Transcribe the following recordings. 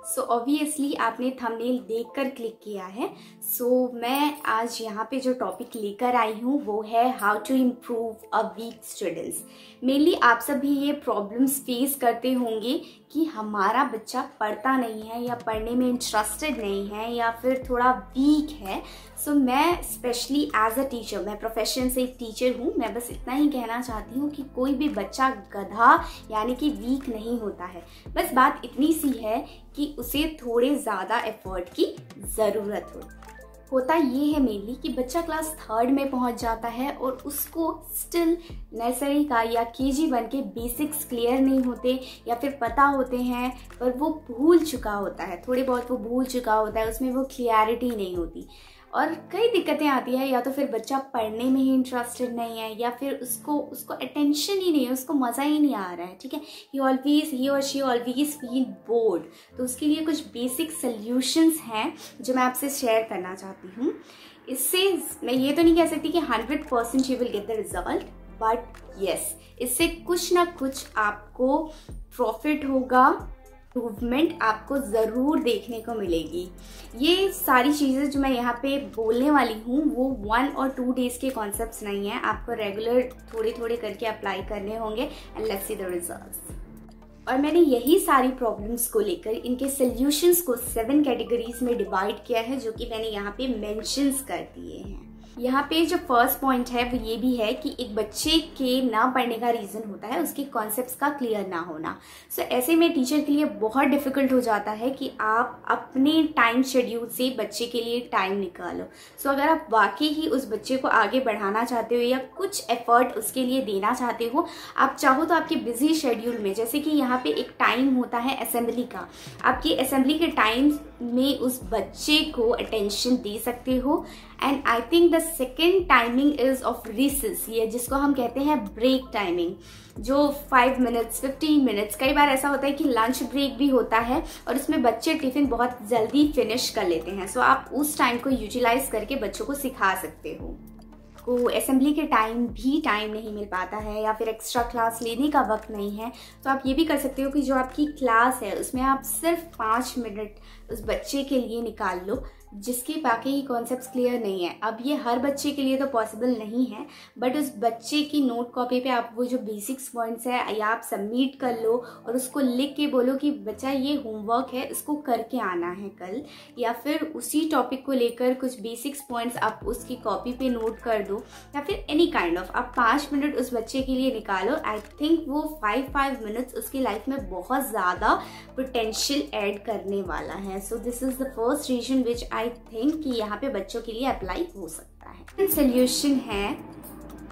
So obviously आपने thumbnail देखकर click किया है। मैं आज यहाँ पे जो टॉपिक लेकर आई हूँ वो है how to improve a weak students. Mainly आप सब भी ये प्रॉब्लम्स फेस करते होंगे कि हमारा बच्चा पढ़ता नहीं है या पढ़ने में इंटरेस्टेड नहीं है या फिर थोड़ा वीक है। मैं स्पेशली एज अ टीचर, मैं प्रोफेशन से एक टीचर हूँ, मैं बस इतना ही कहना चाहती हूँ कि कोई भी बच्चा गधा यानी कि वीक नहीं होता है। बस बात इतनी सी है कि उसे थोड़े ज़्यादा एफर्ट की ज़रूरत होता ये है मेनली कि बच्चा क्लास 3rd में पहुंच जाता है और उसको स्टिल नर्सरी का या KG 1 के बेसिक्स क्लियर नहीं होते या फिर पता होते हैं पर वो भूल चुका होता है, थोड़े बहुत वो भूल चुका होता है, उसमें वो क्लियरिटी नहीं होती और कई दिक्कतें आती है। या तो फिर बच्चा पढ़ने में ही इंटरेस्टेड नहीं है या फिर उसको अटेंशन ही नहीं है, उसको मज़ा ही नहीं आ रहा है। ठीक है, ही और शी ऑलवेज फील बोर्ड। तो उसके लिए कुछ बेसिक सल्यूशंस हैं जो मैं आपसे शेयर करना चाहती हूँ। इससे मैं ये तो नहीं कह सकती कि 100% you will get the result, but yes, इससे कुछ ना कुछ आपको प्रॉफिट होगा, इम्प्रूवमेंट आपको ज़रूर देखने को मिलेगी। ये सारी चीज़ें जो मैं यहाँ पे बोलने वाली हूँ वो 1 और 2 डेज़ के कॉन्सेप्ट्स नहीं हैं, आपको रेगुलर थोड़े थोड़े करके अप्लाई करने होंगे and let's see the results. और मैंने यही सारी प्रॉब्लम्स को लेकर इनके सल्यूशंस को 7 कैटेगरीज में डिवाइड किया है जो कि मैंने यहाँ पे मेंशंस कर दिए हैं। यहाँ पे जो फर्स्ट पॉइंट है वो ये भी है कि एक बच्चे के ना पढ़ने का रीज़न होता है उसके कॉन्सेप्ट्स का क्लियर ना होना। ऐसे में टीचर के लिए बहुत डिफ़िकल्ट हो जाता है कि आप अपने टाइम शेड्यूल से बच्चे के लिए टाइम निकालो। अगर आप वाकई ही उस बच्चे को आगे बढ़ाना चाहते हो या कुछ एफर्ट उसके लिए देना चाहते हो, आप चाहो तो आपके बिजी शेड्यूल में, जैसे कि यहाँ पे एक टाइम होता है असेंबली का, आपकी असेंबली के टाइम में उस बच्चे को अटेंशन दे सकते हो। And I think the second timing is of recess, ये जिसको हम कहते हैं ब्रेक टाइमिंग, जो 5 मिनट्स 15 मिनट्स, कई बार ऐसा होता है कि लंच ब्रेक भी होता है और उसमें बच्चे टिफिन बहुत जल्दी फिनिश कर लेते हैं। आप उस टाइम को यूटिलाइज करके बच्चों को सिखा सकते हो। को असेंबली के टाइम भी टाइम नहीं मिल पाता है या फिर एक्स्ट्रा क्लास लेने का वक्त नहीं है, तो आप ये भी कर सकते हो कि जो आपकी क्लास है उसमें आप सिर्फ 5 मिनट उस बच्चे के लिए निकाल लो जिसके बाकी ही कॉन्सेप्ट्स क्लियर नहीं है। अब ये हर बच्चे के लिए तो पॉसिबल नहीं है, बट उस बच्चे की नोट कॉपी पे आप वो जो बेसिक्स पॉइंट्स है या आप सबमिट कर लो और उसको लिख के बोलो कि बच्चा ये होमवर्क है, इसको करके आना है कल, या फिर उसी टॉपिक को लेकर कुछ बेसिक्स पॉइंट्स आप उसकी कॉपी पे नोट कर दो, या फिर एनी काइंड ऑफ आप 5 मिनट उस बच्चे के लिए निकालो। आई थिंक वो 5 मिनट्स उसकी लाइफ में बहुत ज़्यादा पोटेंशियल ऐड करने वाला है। This is the first reason which I think कि यहाँ पे बच्चों के लिए अप्लाई हो सकता है। सोल्यूशन है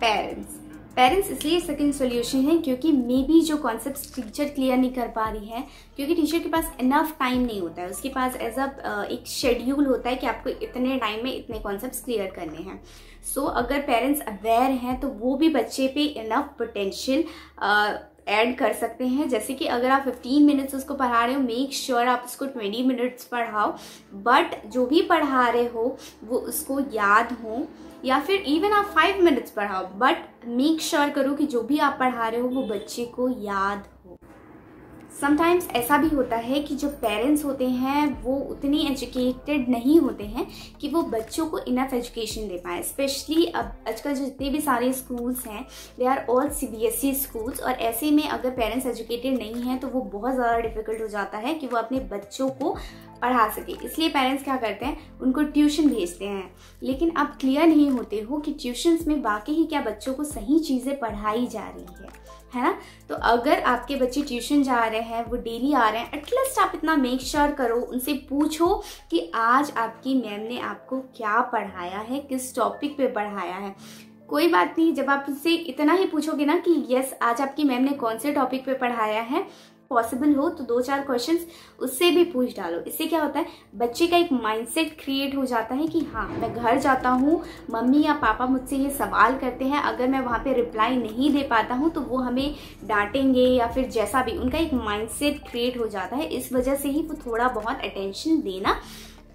पेरेंट्स इसलिए सेकंड सोल्यूशन है क्योंकि मे बी जो कॉन्सेप्ट्स टीचर क्लियर नहीं कर पा रही है, क्योंकि टीचर के पास इनफ टाइम नहीं होता है, उसके पास एज अ एक शेड्यूल होता है कि आपको इतने टाइम में इतने कॉन्सेप्ट्स क्लियर करने हैं। अगर पेरेंट्स अवेयर हैं तो वो भी बच्चे पे इनफ पोटेंशियल ऐड कर सकते हैं। जैसे कि अगर आप 15 मिनट्स उसको पढ़ा रहे हो, मेक श्योर आप उसको 20 मिनट्स पढ़ाओ, बट जो भी पढ़ा रहे हो वो उसको याद हो, या फिर इवन आप 5 मिनट्स पढ़ाओ, बट मेक श्योर करो कि जो भी आप पढ़ा रहे हो वो बच्चे को याद हो। समटाइम्स ऐसा भी होता है कि जो पेरेंट्स होते हैं वो उतनी एजुकेटेड नहीं होते हैं कि वो बच्चों को इनफ एजुकेशन दे पाए। स्पेशली अब आजकल जितने भी सारे स्कूल्स हैं they are all CBSE schools, और ऐसे में अगर पेरेंट्स एजुकेटेड नहीं हैं तो वो बहुत ज़्यादा डिफिकल्ट हो जाता है कि वो अपने बच्चों को पढ़ा सके। इसलिए पेरेंट्स क्या करते हैं, उनको ट्यूशन भेजते हैं, लेकिन आप क्लियर नहीं होते हो कि ट्यूशन्स में बाकी ही क्या बच्चों को सही चीज़ें पढ़ाई जा रही है ना। तो अगर आपके बच्चे ट्यूशन जा रहे हैं, वो डेली आ रहे हैं, एटलीस्ट आप इतना मेक श्योर करो, उनसे पूछो कि आज आपकी मैम ने आपको क्या पढ़ाया है, किस टॉपिक पे पढ़ाया है। कोई बात नहीं, जब आप उससे इतना ही पूछोगे ना कि यस आज आपकी मैम ने कौन से टॉपिक पे पढ़ाया है, पॉसिबल हो तो 2-4 क्वेश्चंस उससे भी पूछ डालो। इससे क्या होता है, बच्चे का एक माइंडसेट क्रिएट हो जाता है कि हाँ मैं घर जाता हूँ, मम्मी या पापा मुझसे ये सवाल करते हैं, अगर मैं वहाँ पे रिप्लाई नहीं दे पाता हूँ तो वो हमें डांटेंगे या फिर जैसा भी, उनका एक माइंडसेट क्रिएट हो जाता है। इस वजह से ही वो थोड़ा बहुत अटेंशन देना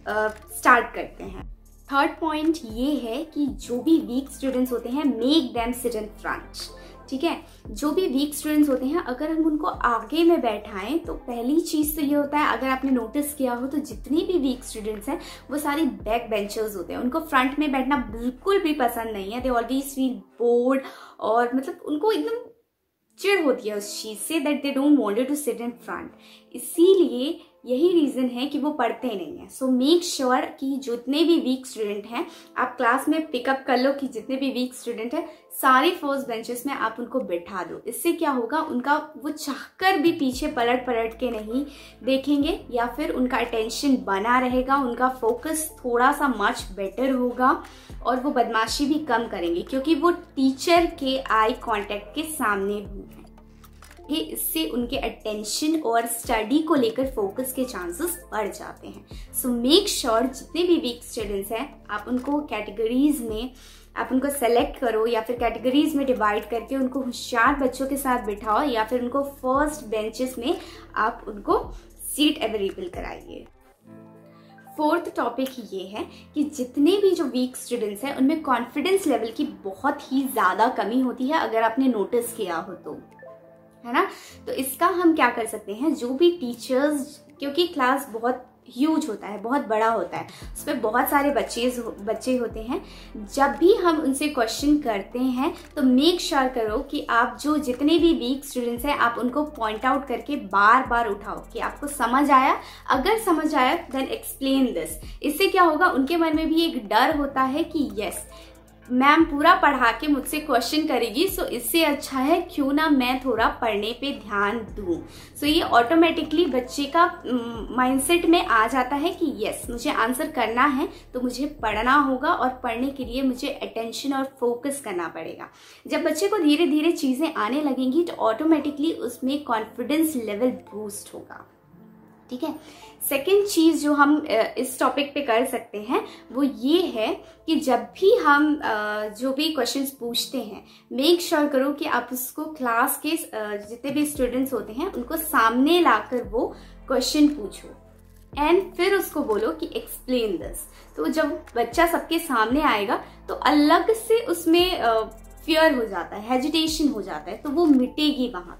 स्टार्ट करते हैं। थर्ड पॉइंट ये है कि जो भी वीक स्टूडेंट्स होते हैं, make them sit in front. ठीक है। जो भी वीक स्टूडेंट्स होते हैं अगर हम उनको आगे में बैठाएं तो पहली चीज तो ये होता है, अगर आपने नोटिस किया हो तो जितने भी वीक स्टूडेंट्स हैं वो सारे बैक बेंचर्स होते हैं, उनको फ्रंट में बैठना बिल्कुल भी पसंद नहीं है। दे ऑलवेज फील बोर्ड और मतलब उनको एकदम चिढ़ होती है उस चीज से, that they don't wanted to sit in front. इसीलिए यही रीजन है कि वो पढ़ते नहीं है। सो मेक श्योर कि जितने भी वीक स्टूडेंट हैं आप क्लास में पिकअप कर लो कि जितने भी वीक स्टूडेंट हैं सारे फर्स्ट बेंचेस में आप उनको बिठा दो। इससे क्या होगा, उनका वो चाहकर भी पीछे पलट पलट के नहीं देखेंगे या फिर उनका अटेंशन बना रहेगा, उनका फोकस थोड़ा सा मच बेटर होगा और वो बदमाशी भी कम करेंगे क्योंकि वो टीचर के आई कांटेक्ट के सामने भी हैं। इससे उनके अटेंशन और स्टडी को लेकर फोकस के चांसेस बढ़ जाते हैं। सो मेक श्योर जितने भी वीक स्टूडेंट्स हैं आप उनको कैटेगरीज में आप उनको सेलेक्ट करो या फिर कैटेगरीज में डिवाइड करके उनको होशियार बच्चों के साथ बिठाओ या फिर उनको फर्स्ट बेंचेस में आप उनको सीट अवेलेबल कराइए। फोर्थ टॉपिक ये है कि जितने भी जो वीक स्टूडेंट्स हैं उनमें कॉन्फिडेंस लेवल की बहुत ही ज़्यादा कमी होती है, अगर आपने नोटिस किया हो तो, है ना। तो इसका हम क्या कर सकते हैं, जो भी टीचर्स, क्योंकि क्लास बहुत ह्यूज होता है, बहुत बड़ा होता है, उसमें बहुत सारे बच्चे होते हैं, जब भी हम उनसे क्वेश्चन करते हैं तो मेक श्योर करो कि आप जो जितने भी वीक स्टूडेंट्स हैं आप उनको पॉइंट आउट करके बार बार उठाओ कि आपको समझ आया। अगर समझ आया देन एक्सप्लेन दिस। इससे क्या होगा, उनके मन में भी एक डर होता है कि यस मैम पूरा पढ़ा के मुझसे क्वेश्चन करेगी, सो इससे अच्छा है क्यों ना मैं थोड़ा पढ़ने पे ध्यान दूं। सो ये ऑटोमेटिकली बच्चे का माइंडसेट में आ जाता है कि यस मुझे आंसर करना है तो मुझे पढ़ना होगा और पढ़ने के लिए मुझे अटेंशन और फोकस करना पड़ेगा। जब बच्चे को धीरे धीरे चीजें आने लगेंगी तो ऑटोमेटिकली उसमें कॉन्फिडेंस लेवल बूस्ट होगा, ठीक है। सेकेंड चीज जो हम इस टॉपिक पे कर सकते हैं वो ये है कि जब भी हम जो भी क्वेश्चंस पूछते हैं मेक श्योर करो कि आप उसको क्लास के जितने भी स्टूडेंट्स होते हैं उनको सामने लाकर वो क्वेश्चन पूछो एंड फिर उसको बोलो कि एक्सप्लेन दिस। तो जब बच्चा सबके सामने आएगा तो अलग से उसमें फियर हो जाता है, हेजिटेशन हो जाता है, तो वो मिटेगी वहां।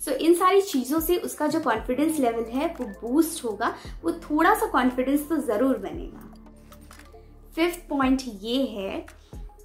सो इन सारी चीजों से उसका जो कॉन्फिडेंस लेवल है वो बूस्ट होगा, वो थोड़ा सा कॉन्फिडेंस तो जरूर बनेगा। फिफ्थ पॉइंट ये है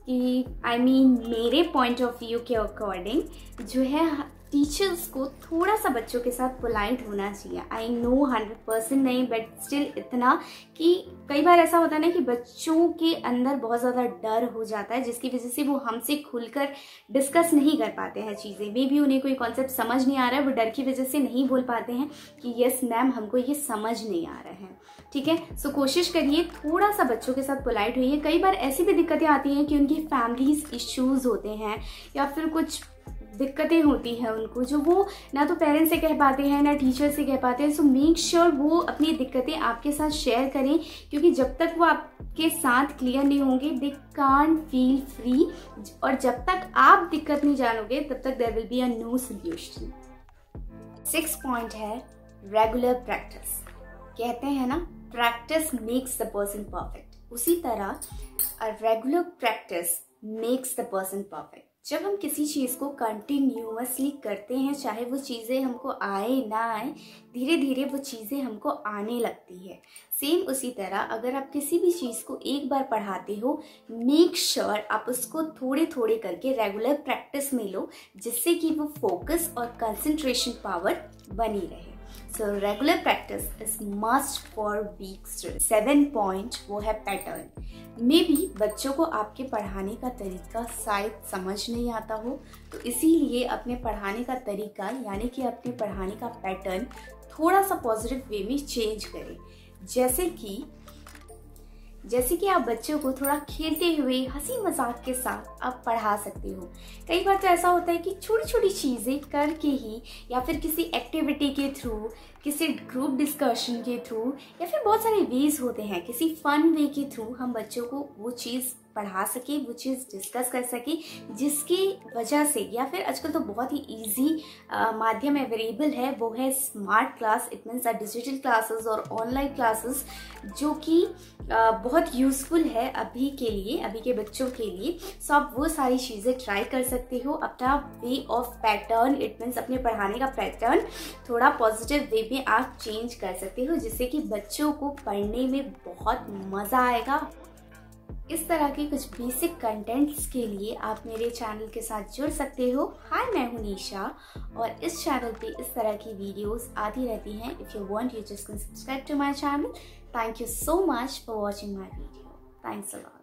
कि मेरे पॉइंट ऑफ व्यू के अकॉर्डिंग जो है टीचर्स को थोड़ा सा बच्चों के साथ पोलाइट होना चाहिए। आई नो 100% नहीं, बट स्टिल इतना कि कई बार ऐसा होता है ना कि बच्चों के अंदर बहुत ज़्यादा डर हो जाता है जिसकी वजह से वो हमसे खुलकर डिस्कस नहीं कर पाते हैं चीज़ें। मे भी उन्हें कोई कॉन्सेप्ट समझ नहीं आ रहा है, वो डर की वजह से नहीं बोल पाते हैं कि यस मैम हमको ये समझ नहीं आ रहा है, ठीक है। सो कोशिश करिए थोड़ा सा बच्चों के साथ पोलाइट होइए। कई बार ऐसी भी दिक्कतें आती हैं कि उनकी फैमिलीज इश्यूज होते हैं या फिर कुछ दिक्कतें होती हैं उनको जो वो ना तो पेरेंट्स से कह पाते हैं ना टीचर से कह पाते हैं। सो मेक श्योर वो अपनी दिक्कतें आपके साथ शेयर करें, क्योंकि जब तक वो आपके साथ क्लियर नहीं होंगे दे कांट फील फ्री, और जब तक आप दिक्कत नहीं जानोगे तब तक there will be a no solution. 6 point है रेगुलर प्रैक्टिस। कहते हैं ना practice makes the person perfect, उसी तरह regular practice makes the person perfect. जब हम किसी चीज़ को कंटिन्यूअसली करते हैं, चाहे वो चीज़ें हमको आए ना आए, धीरे धीरे वो चीज़ें हमको आने लगती है। सेम उसी तरह अगर आप किसी भी चीज़ को एक बार पढ़ाते हो, मेक श्योर आप उसको थोड़े थोड़े करके रेगुलर प्रैक्टिस में लो, जिससे कि वो फोकस और कंसंट्रेशन पावर बनी रहे। So regular practice is must for weak student. 7 point वो है पैटर्न। मे भी बच्चों को आपके पढ़ाने का तरीका शायद समझ नहीं आता हो, तो इसीलिए अपने पढ़ाने का तरीका यानी कि अपने पढ़ाने का पैटर्न थोड़ा सा पॉजिटिव वे में चेंज करें। जैसे कि आप बच्चों को थोड़ा खेलते हुए हंसी मजाक के साथ आप पढ़ा सकते हो। कई बार तो ऐसा होता है कि छोटी छोटी चीज़ें करके ही या फिर किसी एक्टिविटी के थ्रू, किसी ग्रुप डिस्कशन के थ्रू, या फिर बहुत सारे वेज होते हैं, किसी फन वे के थ्रू हम बच्चों को वो चीज़ पढ़ा सके, वो चीज़ डिस्कस कर सके, जिसकी वजह से, या फिर आजकल तो बहुत ही इजी माध्यम अवेलेबल है, वो है smart class. It means digital classes और ऑनलाइन क्लासेस, जो कि बहुत यूज़फुल है अभी के लिए, अभी के बच्चों के लिए। सो आप वो सारी चीज़ें ट्राई कर सकते हो। अपना way of pattern, it means अपने पढ़ाने का पैटर्न थोड़ा पॉजिटिव वे में आप चेंज कर सकते हो, जिससे कि बच्चों को पढ़ने में बहुत मज़ा आएगा। इस तरह के कुछ बेसिक कंटेंट्स के लिए आप मेरे चैनल के साथ जुड़ सकते हो। हाय, मैं हूं निशा और इस चैनल पे इस तरह की वीडियोस आती रहती हैं। If you want, you just can subscribe to my channel. Thank you so much for watching my video. Thanks a lot.